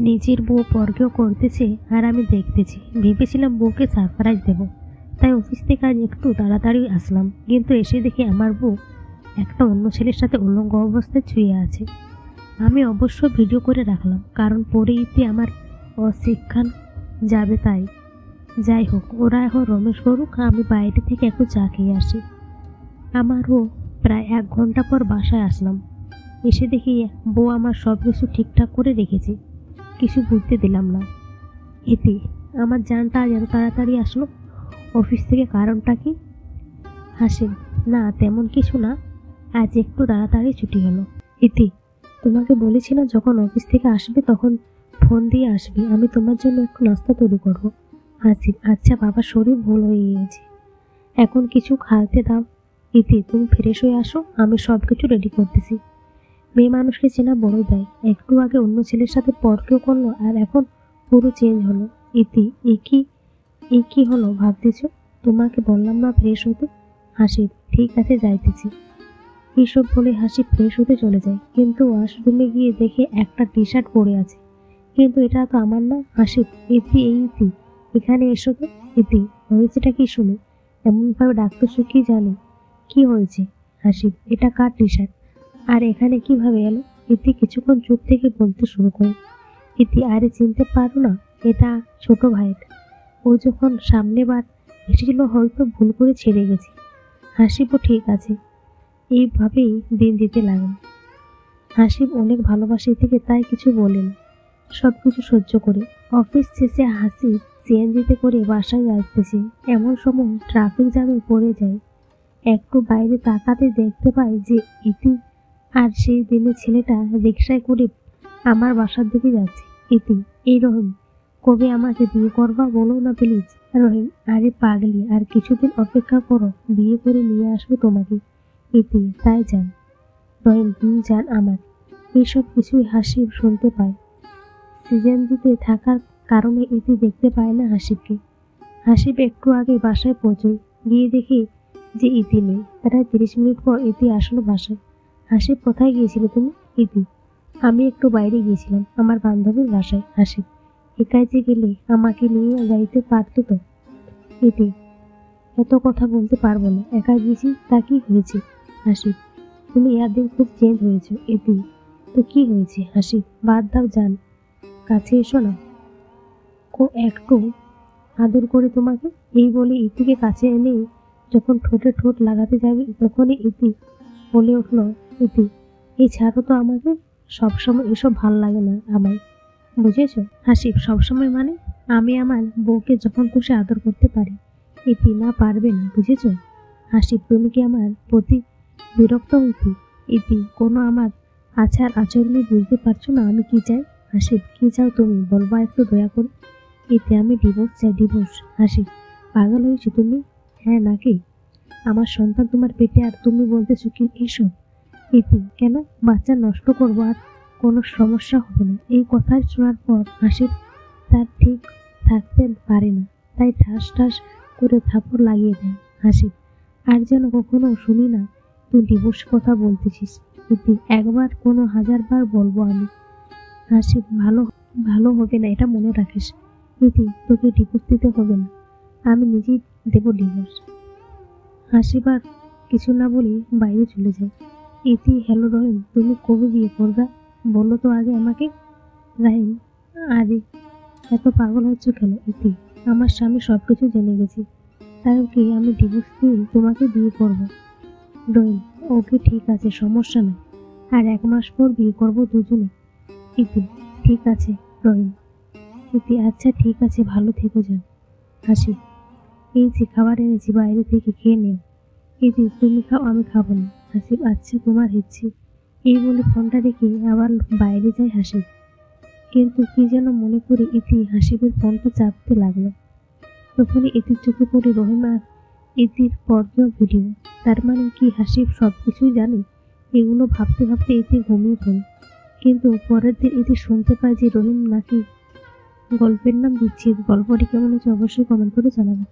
নিজের বউ পরকেও করতেছে আর আমি দেখতেছি। ভেবেছিলাম বউকে সারপ্রাইজ দেব, তাই অফিস থেকে আজ একটু তাড়াতাড়ি আসলাম, কিন্তু এসে দেখি আমার বউ একটা অন্য ছেলের সাথে উলঙ্গ অবস্থায় শুয়ে আছে। আমি অবশ্য ভিডিও করে রাখলাম, কারণ পরে ইতি আমার অশিক্ষান যাবে তাই। যাই হোক, ওরা এখন রমেশ করুক, আমি বাইরে থেকে একটু চা খেয়ে আসি। আমারও প্রায় 1 ঘন্টা পর বাসায় আসলাম। এসে দেখি বউ আমার সব কিছু ঠিকঠাক করে রেখেছে। কিছু বুঝতে দিলাম না। ইতি, আমার জানটা আজ এত তাড়াতাড়ি আসলো অফিস থেকে, কারণটা কি? হাসি, না তেমন কিছু না, আজ একটু তাড়াতাড়ি ছুটি হলো। ইতি, তোমাকে বলেছিলাম যখন অফিস থেকে আসবে তখন ফোন দিয়ে আসবে, আমি তোমার জন্য একটু নাস্তা তৈরি করবো। হাসি, আচ্ছা বাবার শরীর ভুল হয়ে গিয়েছে, এখন কিছু খাওয়াতে দাও। ইতি, তুমি ফ্রেশ হয়ে আসো, আমি সব কিছু রেডি করতেছি। মেয়ে মানুষকে চেনা বড় দেয়, একটু আগে অন্য ছেলের সাথে পরকেও করলো আর এখন পুরো চেঞ্জ হলো। ইতি, এই কি হলো ভাবতেছ? তোমাকে বললাম না ফ্রেশ হতে। হাসি, ঠিক আছে যাইতেছি। এইসব বলে হাসি ফ্রেশ হতে চলে যায়, কিন্তু ওয়াশরুমে গিয়ে দেখে একটা টি শার্ট পরে আছে, কিন্তু এটা তো আমার না। হাসি, ইতি, এই ইতি, এখানে এসো তো। ইতি, হয়েছেটা কি শুনি এমনভাবে ডাকতেছো, কি জানি কি হয়েছে? হাসি, এটা কার টি শার্ট আর এখানে কিভাবে এলো? ইতি কিছুক্ষণ চুপ থেকে বলতে শুরু করে। ইতি, আরে চিনতে পারো না, এটা ছোট ভাইয়ের, ও যখন সামনে বার এসেছিল হয়তো ভুল করে ছেড়ে গেছে। হাসিবও ঠিক আছে। এইভাবেই দিন যেতে লাগলো। হাসিব অনেক ভালোবাসে থেকে, তাই কিছু বলেন, সব কিছু সহ্য করে। অফিস শেষে হাসিব সিএনজিতে করে বাসায় যাইতেছে, এমন সময় ট্রাফিক জ্যামে পড়ে যায়। একটু বাইরে তাকাতে দেখতে পায় যে ইতি আর সেই দিনের ছেলেটা রিকশায় করে আমার বাসার দিকে যাচ্ছে। ইতি, এই রহিম, কবে আমাকে বিয়ে করবা বলো না প্লিজ। রহিম, আরে পাগলি, আর কিছুদিন অপেক্ষা করো, বিয়ে করে নিয়ে আসবো তোমাকে। ইতি, তাই যান। রহিম, তুমি যান আমার। এইসব কিছুই হাসিব শুনতে পায়। সিএনজিতে থাকার কারণে ইতি দেখতে পায় না হাসিবকে। হাসিব একটু আগে বাসায় পৌঁছয়, গিয়ে দেখি যে ইতি নেই। প্রায় 30 মিনিট পর ইতি আসলো বাসায়। হাসিব, কোথায় গিয়েছিলে তুমি? ইতি, আমি একটু বাইরে গিয়েছিলাম আমার বান্ধবীর বাসায়। হাসিব, একাই যে গেলে, আমাকে নিয়ে যাইতে পারতো তো। ইতি, এত কথা বলতে পারবো না, একা গিয়েছি তা কি হয়েছে? হাসিব, তুমি এদিন খুব চেঞ্জ হয়েছো। ইতি, তো কি হয়েছে? হাসিব, বাদ দাও, যান, কাছে এসো না, একটু আদর করে তোমাকে। এই বলে ইতিকে কাছে এনে যখন ঠোঁটে ঠোঁট লাগাতে যাবে তখনই ইতি বলে উঠল, ইতি, এই ছাড়ো তো আমাকে, সবসময় এসব ভাল লাগে না আমার, বুঝেছ? হাসিব, সবসময় মানে? আমি আমার বউকে যখন খুশি আদর করতে পারি। ইতি, না পারবে না, বুঝেছ? হাসিব, তুমি কি আমার প্রতি বিরক্ত? ইতি, কোনো আমার আচার আচরণে বুঝতে পারছো না আমি কি চাই? হাসিব, কি চাও তুমি বলবা একটু দয়া করে। ইতি, আমি ডিভোর্স চাই, ডিভোর্স। হাসিব, পাগল হয়েছো তুমি? হ্যাঁ নাকি? আমার সন্তান তোমার পেটে আর তুমি বলতেছো কি এসব? ইতি, কেন? বাচ্চা নষ্ট করবো আর কোনো সমস্যা হবে না। এই কথা শোনার পর হাসিব তার ঠিক থাকতে পারে না, তাই ঠাস ঠাস করে থাপড় লাগিয়ে দেয়। হাসিব, আর যেন কখনো শুনি না তুই ডিভোর্স কথা বলতেছিস। ইতি, একবার কোনো 1000বার বলবো আমি। হাসিব, ভালো হবে না, এটা মনে রাখিস। ইতি, তোকে ডিভোর্স দিতে হবে না, আমি নিজেই দেব ডিভোর্স। হাসিব আর কিছু না বলে বাইরে চলে যায়। ইতি, হ্যালো রহিম, তুমি কবে বিয়ে করবা বলো তো আগে আমাকে। রাহিম, আরে এত পাগল হচ্ছ কেন? ইতি, আমার স্বামী সবকিছু জেনে গেছে, তাই কি আমি ডিভোর্স দিয়ে তোমাকে বিয়ে করব? রহিম, ওকে ঠিক আছে, সমস্যা নেই, আর 1 মাস পর বিয়ে করব দুজনে। ইতি, ঠিক আছে রহিম। ইতি, আচ্ছা ঠিক আছে, ভালো থেকো, যান। হাসিব, এই যে খাবার এনেছি বাইরে থেকে, খেয়ে নেও। ইতি, তুমি খাও, আমি খাবো না। হাসিব, আচ্ছা তোমার ইচ্ছে। এই বলে ফোনটা রেখে আবার বাইরে যায় হাসিব। কিন্তু কি যেন মনে করে ইতি হাসিবের ফোনটা চাপতে লাগলো। তখনই ইতির চোখে পড়ে রহিম আর ইতির পর্যন্ত ভিডিও। তার মানে কি হাসিব সব কিছুই জানে? এগুলো ভাবতে ভাবতে ইতি ঘুমিয়ে পড়ে। কিন্তু পরের দিন ইতি শুনতে পায় যে রহিম নাকি গল্পের নাম বিচ্ছেদ। গল্পটি কেমন হচ্ছে অবশ্যই কমেন্ট করে জানাবেন।